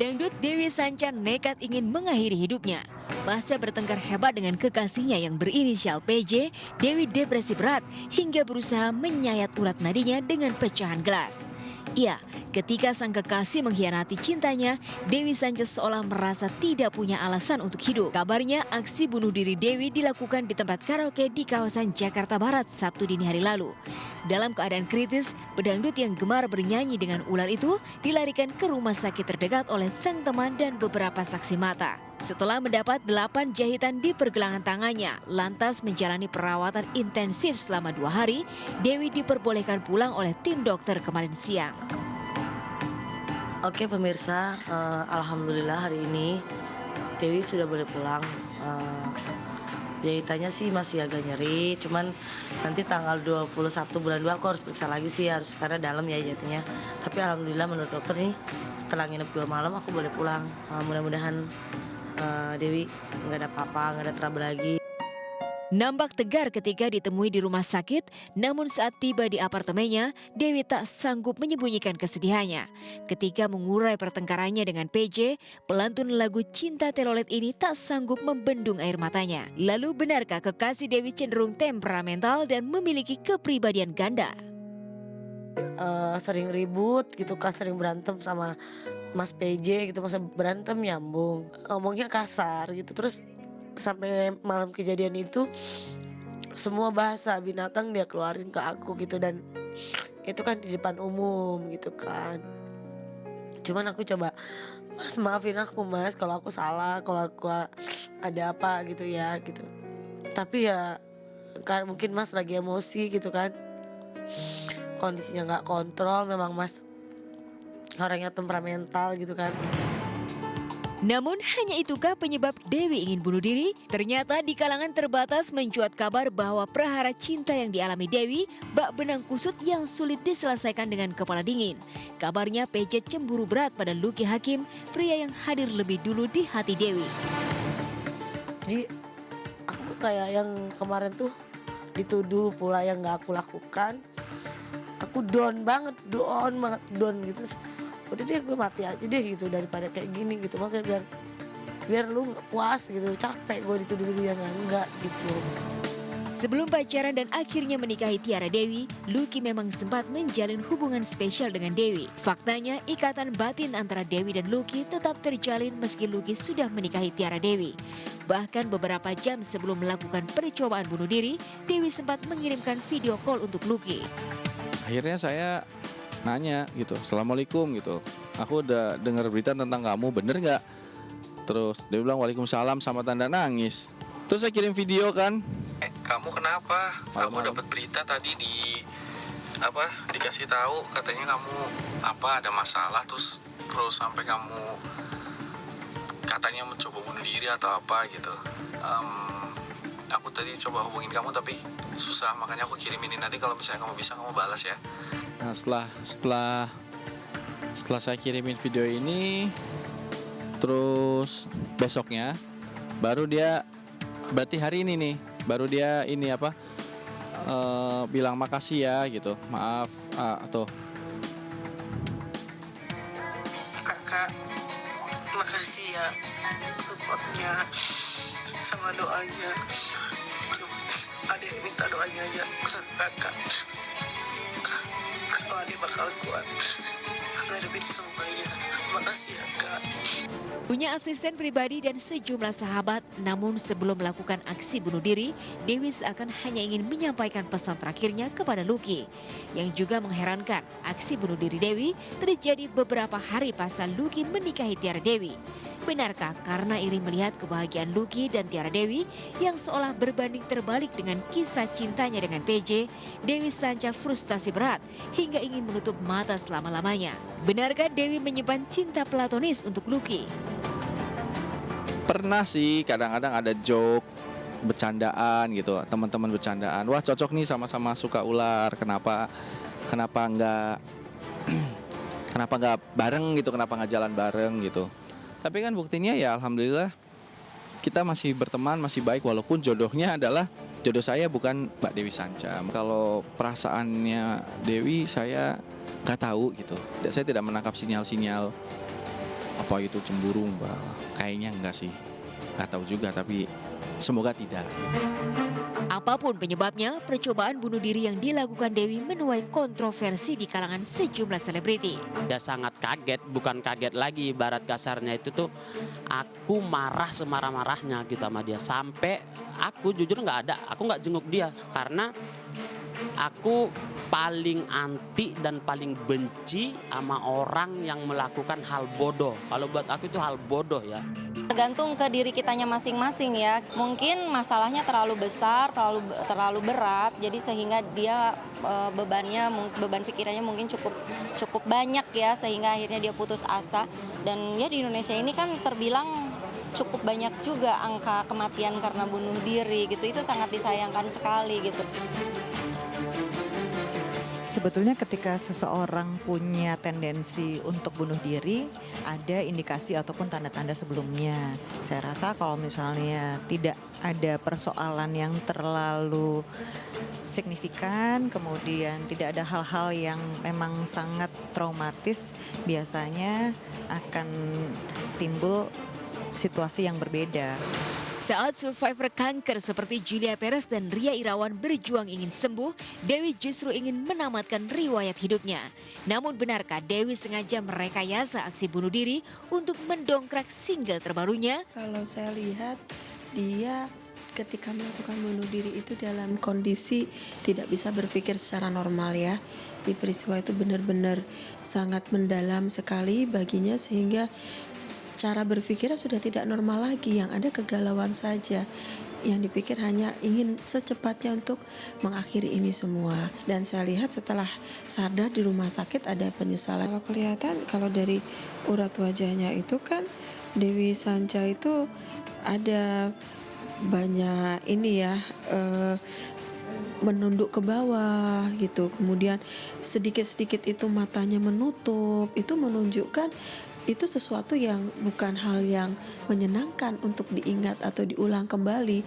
Pedangdut Dewi Sanca nekat ingin mengakhiri hidupnya. Pasca bertengkar hebat dengan kekasihnya yang berinisial PJ, Dewi depresi berat hingga berusaha menyayat urat nadinya dengan pecahan gelas. Ya, ketika sang kekasih mengkhianati cintanya, Dewi Sanca seolah merasa tidak punya alasan untuk hidup. Kabarnya aksi bunuh diri Dewi dilakukan di tempat karaoke di kawasan Jakarta Barat Sabtu dini hari lalu. Dalam keadaan kritis, pedangdut yang gemar bernyanyi dengan ular itu dilarikan ke rumah sakit terdekat oleh sang teman dan beberapa saksi mata. Setelah mendapat 8 jahitan di pergelangan tangannya, lantas menjalani perawatan intensif selama 2 hari, Dewi diperbolehkan pulang oleh tim dokter kemarin siang. Oke pemirsa, alhamdulillah hari ini Dewi sudah boleh pulang. Jahitannya sih masih agak nyeri, cuman nanti tanggal 21 bulan 2 aku harus periksa lagi sih, harus karena dalam ya jahitnya. Tapi alhamdulillah menurut dokter nih setelah nginep 2 malam aku boleh pulang. Mudah-mudahan Dewi nggak ada apa-apa, nggak ada trouble lagi. Nampak tegar ketika ditemui di rumah sakit, namun saat tiba di apartemennya, Dewi tak sanggup menyembunyikan kesedihannya. Ketika mengurai pertengkarannya dengan PJ, pelantun lagu Cinta Telolet ini tak sanggup membendung air matanya. Lalu benarkah kekasih Dewi cenderung temperamental dan memiliki kepribadian ganda? Sering ribut gitu kan, sering berantem sama Mas PJ gitu, masa berantem nyambung, ngomongnya kasar gitu. Terus sampai malam kejadian itu semua bahasa binatang dia keluarin ke aku gitu, dan itu kan di depan umum gitu kan. Cuman aku coba, "Mas maafin aku mas kalau aku salah, kalau aku ada apa gitu ya gitu." Tapi ya kan mungkin mas lagi emosi gitu kan, kondisinya nggak kontrol, memang mas orangnya temperamental gitu kan. Namun hanya itukah penyebab Dewi ingin bunuh diri? Ternyata di kalangan terbatas mencuat kabar bahwa prahara cinta yang dialami Dewi bak benang kusut yang sulit diselesaikan dengan kepala dingin. Kabarnya PJ cemburu berat pada Lucky Hakim, pria yang hadir lebih dulu di hati Dewi. Jadi aku kayak yang kemarin tuh dituduh pula yang gak aku lakukan. Aku down banget down gitu. Terus, udah deh gue mati aja deh gitu daripada kayak gini gitu. Maksudnya biar lu puas gitu, capek gue dituduh yang enggak gitu. Sebelum pacaran dan akhirnya menikahi Tiara Dewi, Lucky memang sempat menjalin hubungan spesial dengan Dewi. Faktanya, ikatan batin antara Dewi dan Lucky tetap terjalin meski Lucky sudah menikahi Tiara Dewi. Bahkan beberapa jam sebelum melakukan percobaan bunuh diri, Dewi sempat mengirimkan video call untuk Lucky. Akhirnya saya nanya gitu, "Assalamualaikum," gitu. "Aku udah dengar berita tentang kamu, bener nggak?" Terus dia bilang "Waalaikumsalam" sama tanda nangis. Terus saya kirim video kan. Kamu kenapa? Kamu Malam-malam. dapat berita tadi dikasih tahu katanya kamu ada masalah terus sampai kamu katanya mencoba bunuh diri atau apa gitu. Aku tadi coba hubungin kamu tapi susah, makanya aku kirim ini. Nanti kalau misalnya kamu bisa, kamu balas ya. Nah, setelah saya kirimin video ini, terus besoknya baru dia, berarti hari ini nih, baru dia ini bilang makasih ya gitu, maaf tuh. Kakak, makasih ya supportnya sama doanya. Ada yang minta doanya aja sama kakak. Kalau ada bakal kuat ngadepin semuanya. Makasih ya kak. Punya asisten pribadi dan sejumlah sahabat, namun sebelum melakukan aksi bunuh diri, Dewi seakan hanya ingin menyampaikan pesan terakhirnya kepada Lucky. Yang juga mengherankan, aksi bunuh diri Dewi terjadi beberapa hari pasca Lucky menikahi Tiara Dewi. Benarkah karena iri melihat kebahagiaan Lucky dan Tiara Dewi yang seolah berbanding terbalik dengan kisah cintanya dengan PJ, Dewi Sanca frustasi berat hingga ingin menutup mata selama-lamanya. Benarkah Dewi menyimpan cinta platonis untuk Lucky? Pernah sih, kadang-kadang ada joke, bercandaan gitu, teman-teman bercandaan. Wah cocok nih, sama-sama suka ular. Kenapa nggak kenapa nggak bareng gitu? Kenapa nggak jalan bareng gitu? Tapi kan buktinya ya alhamdulillah kita masih berteman, masih baik, walaupun jodohnya adalah jodoh saya bukan Mbak Dewi Sanca. Kalau perasaannya Dewi saya nggak tahu gitu. Saya tidak menangkap sinyal-sinyal Apa itu cemburu, Mbak? Kayaknya enggak sih. Nggak tahu juga, tapi semoga tidak. Apapun penyebabnya, percobaan bunuh diri yang dilakukan Dewi menuai kontroversi di kalangan sejumlah selebriti. Dia sangat kaget, bukan kaget lagi, ibarat kasarnya itu tuh aku marah semarah-marahnya gitu sama dia. Sampai aku jujur aku nggak jenguk dia karena aku paling anti dan paling benci sama orang yang melakukan hal bodoh. Kalau buat aku itu hal bodoh ya. Tergantung ke diri kitanya masing-masing ya. Mungkin masalahnya terlalu besar, terlalu berat, jadi sehingga dia beban pikirannya mungkin cukup banyak ya, sehingga akhirnya dia putus asa. Dan ya di Indonesia ini kan terbilang cukup banyak juga angka kematian karena bunuh diri gitu. Itu sangat disayangkan sekali gitu. Sebetulnya ketika seseorang punya tendensi untuk bunuh diri, ada indikasi ataupun tanda-tanda sebelumnya. Saya rasa kalau misalnya tidak ada persoalan yang terlalu signifikan, kemudian tidak ada hal-hal yang memang sangat traumatis, biasanya akan timbul situasi yang berbeda. Saat survivor kanker seperti Julia Perez dan Ria Irawan berjuang ingin sembuh, Dewi justru ingin menamatkan riwayat hidupnya. Namun benarkah Dewi sengaja merekayasa aksi bunuh diri untuk mendongkrak single terbarunya? Kalau saya lihat dia ketika melakukan bunuh diri itu dalam kondisi tidak bisa berpikir secara normal ya. Di peristiwa itu benar-benar sangat mendalam sekali baginya sehingga cara berpikirnya sudah tidak normal lagi, yang ada kegalauan saja. Yang dipikir hanya ingin secepatnya untuk mengakhiri ini semua. Dan saya lihat setelah sadar di rumah sakit ada penyesalan. Kalau kelihatan, kalau dari urat wajahnya itu kan Dewi Sanca itu ada banyak ini ya, menunduk ke bawah gitu. Kemudian sedikit-sedikit itu matanya menutup. Itu menunjukkan itu sesuatu yang bukan hal yang menyenangkan untuk diingat atau diulang kembali.